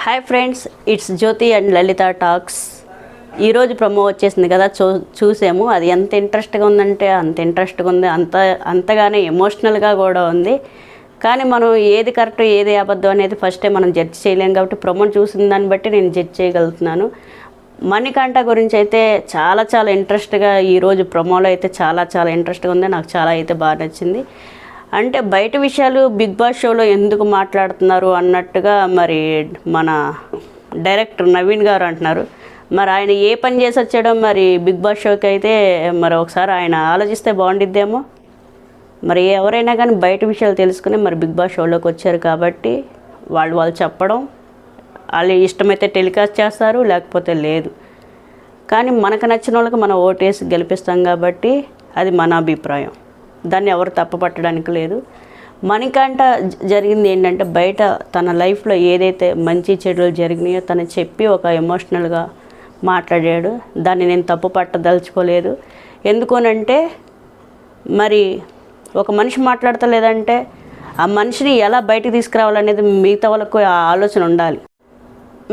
Hi friends, it's Jyothi and Lalitha talks. ఈరోజు promo వచ్చేసింది కదా, చూసాము. అది ఎంత ఇంట్రెస్ట్గా ఉందంటే అంత ఇంట్రెస్ట్గా ఉంది, అంతగానే ఎమోషనల్గా కూడా ఉంది. కానీ మనం ఏది కరెక్ట్ ఏది అబద్ధం అనేది ఫస్ట్ టైం మనం జడ్జ్ చేయలేం కాబట్టి ప్రమో చూసిన దాన్ని బట్టి నేను జడ్జ్ చేయగలుగుతున్నాను. మణికంఠ గురించి అయితే చాలా చాలా ఇంట్రెస్ట్గా ఈరోజు ప్రమోలో అయితే చాలా ఇంట్రెస్ట్గా ఉంది. నాకు చాలా అయితే బాగా నచ్చింది. అంటే బయట విషయాలు బిగ్ బాస్ షోలో ఎందుకు మాట్లాడుతున్నారు అన్నట్టుగా మరి మన డైరెక్టర్ నవీన్ గారు అంటున్నారు. మరి ఆయన ఏ పని చేసి వచ్చాడో మరి బిగ్ బాస్ షోకి అయితే మరి ఒకసారి ఆయన ఆలోచిస్తే బాగుండిద్దేమో. మరి ఎవరైనా కానీ బయట విషయాలు తెలుసుకుని మరి బిగ్ బాస్ షోలోకి వచ్చారు కాబట్టి వాళ్ళు చెప్పడం, వాళ్ళు ఇష్టమైతే టెలికాస్ట్ చేస్తారు, లేకపోతే లేదు. కానీ మనకు నచ్చిన వాళ్ళకి మనం ఓటేసి గెలిపిస్తాం కాబట్టి అది మన అభిప్రాయం. దాన్ని ఎవరు తప్పుపట్టడానికి లేదు. మణికంఠ జరిగింది ఏంటంటే బయట తన లైఫ్లో ఏదైతే మంచి చెడులు జరిగినాయో తను చెప్పి ఒక ఎమోషనల్గా మాట్లాడాడు. దాన్ని నేను తప్పు పట్టదలుచుకోలేదు. ఎందుకోనంటే మరి ఒక మనిషి మాట్లాడతలేదంటే ఆ మనిషిని ఎలా బయటికి తీసుకురావాలనేది మిగతా వాళ్ళకు ఆ ఆలోచన ఉండాలి.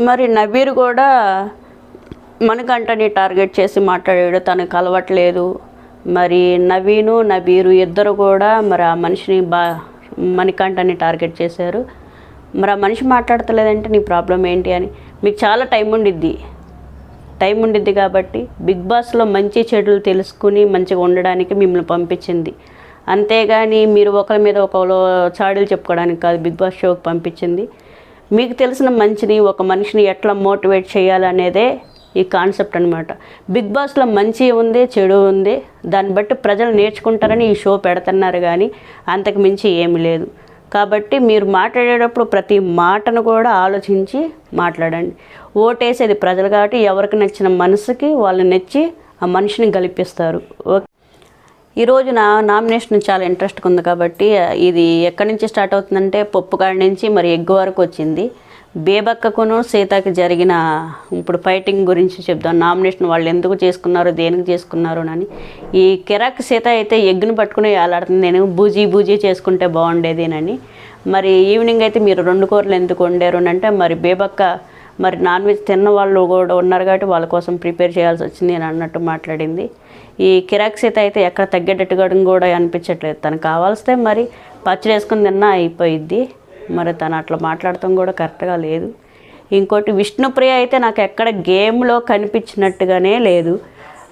మరి నవీర్ కూడా మణికంఠని టార్గెట్ చేసి మాట్లాడాడు, తనకు అలవట్లేదు. మరి నవీరు ఇద్దరు కూడా మరి ఆ మనిషిని మణికంఠని టార్గెట్ చేశారు. మరి ఆ మనిషి మాట్లాడతలేదంటే నీ ప్రాబ్లం ఏంటి అని. మీకు చాలా టైం ఉండిద్ది కాబట్టి బిగ్ బాస్లో మంచి చెడులు తెలుసుకుని మంచిగా ఉండడానికి మిమ్మల్ని పంపించింది. అంతేగాని మీరు ఒకరి మీద ఒకరు చాడీలు చెప్పుకోవడానికి కాదు బిగ్ బాస్ షోకి పంపించింది. మీకు తెలిసిన మంచిని ఒక మనిషిని ఎట్లా మోటివేట్ చేయాలనేదే ఈ కాన్సెప్ట్ అనమాట. బిగ్ బాస్లో మంచి ఉంది, చెడు ఉంది. దాన్ని బట్టి ప్రజలు నేర్చుకుంటారని ఈ షో పెడుతున్నారు, కానీ అంతకు మించి ఏమి లేదు. కాబట్టి మీరు మాట్లాడేటప్పుడు ప్రతి మాటను కూడా ఆలోచించి మాట్లాడండి. ఓటేసేది ప్రజలు కాబట్టి ఎవరికి నచ్చిన మనసుకి వాళ్ళు నచ్చి ఆ మనిషిని గెలిపిస్తారు. ఓకే, ఈరోజు నా నామినేషన్ చాలా ఇంట్రెస్ట్గా ఉంది కాబట్టి ఇది ఎక్కడి నుంచి స్టార్ట్ అవుతుందంటే పప్పు కాడి నుంచి మరి ఎగ్గు వరకు వచ్చింది. బేబక్కకును సీతకి జరిగిన ఇప్పుడు ఫైటింగ్ గురించి చెప్దాం. నామినేషన్ వాళ్ళు ఎందుకు చేసుకున్నారు, దేనికి చేసుకున్నారు అని. ఈ కిరాక్ సీత అయితే ఎగ్గును పట్టుకుని వేలాడుతుంది, నేను బూజీ చేసుకుంటే బాగుండేదేనని. మరి ఈవినింగ్ అయితే మీరు 2 కూరలు ఎందుకు వండారు అంటే మరి బేబక్క మరి నాన్ వెజ్ తిన్న వాళ్ళు కూడా ఉన్నారు కాబట్టి వాళ్ళ కోసం ప్రిపేర్ చేయాల్సి వచ్చింది అని అన్నట్టు మాట్లాడింది. ఈ కిరాక్ సీత అయితే ఎక్కడ తగ్గేటట్టుగా కూడా అనిపించట్లేదు. తనకు కావాల్స్తే మరి పచ్చడి వేసుకుని తిన్నా అయిపోయిద్ది. మరి తను అట్లా మాట్లాడటం కూడా కరెక్ట్గా లేదు. ఇంకోటి విష్ణుప్రియ అయితే నాకు ఎక్కడ గేమ్లో కనిపించినట్టుగానే లేదు.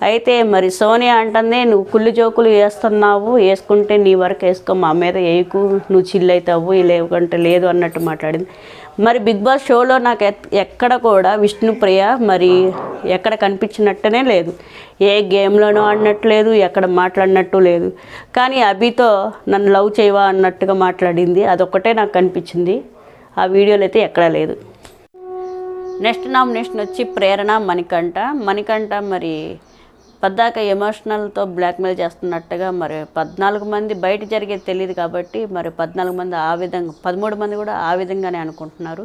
అయితే మరి సోనియా అంటుంది, నువ్వు కుళ్ళు జోకులు వేస్తున్నావు, వేసుకుంటే నీ వరకు వేసుకో, మా మీద వేయకు, నువ్వు చిల్ అవుతావు, లేకుంటే లేదు అన్నట్టు మాట్లాడింది. మరి బిగ్ బాస్ షోలో నాకు ఎక్కడ కూడా విష్ణుప్రియ మరి ఎక్కడ కనిపించినట్టునే లేదు. ఏ గేమ్లోనూ ఆడినట్లేదు, ఎక్కడ మాట్లాడినట్టు లేదు. కానీ అభితో నన్ను లవ్ చేయవా అన్నట్టుగా మాట్లాడింది. అదొక్కటే నాకు కనిపించింది. ఆ వీడియోలో అయితే ఎక్కడా లేదు. నెక్స్ట్ నామినేషన్ వచ్చి ప్రేరణ మణికంఠ మరి పద్దాక ఎమోషనల్తో బ్లాక్మెయిల్ చేస్తున్నట్టుగా మరి 14 మంది బయట జరిగేది తెలియదు కాబట్టి మరి 14 మంది ఆ విధంగా 13 మంది కూడా ఆ విధంగానే అనుకుంటున్నారు.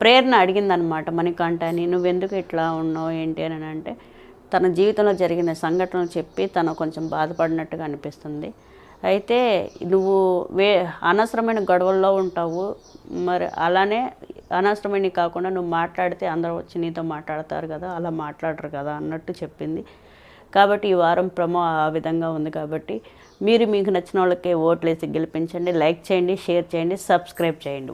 ప్రేరణ అడిగిందనమాట మణికంఠని, నువ్వెందుకు ఇట్లా ఉన్నావు ఏంటి అని అంటే తన జీవితంలో జరిగిన సంఘటనలు చెప్పి తను కొంచెం బాధపడినట్టుగా అనిపిస్తుంది. అయితే నువ్వు అనవసరమైన గొడవల్లో ఉంటావు, మరి అలానే అనవసరమైన కాకుండా నువ్వు మాట్లాడితే అందరూ వచ్చి నీతో మాట్లాడతారు కదా, అలా మాట్లాడరు కదా అన్నట్టు చెప్పింది. కాబట్టి ఈ వారం ప్రమో ఆ విధంగా ఉంది. కాబట్టి మీకు నచ్చిన వాళ్ళకి ఓట్లేసి గెలిపించండి, లైక్ చేయండి, షేర్ చేయండి, సబ్స్క్రైబ్ చేయండి.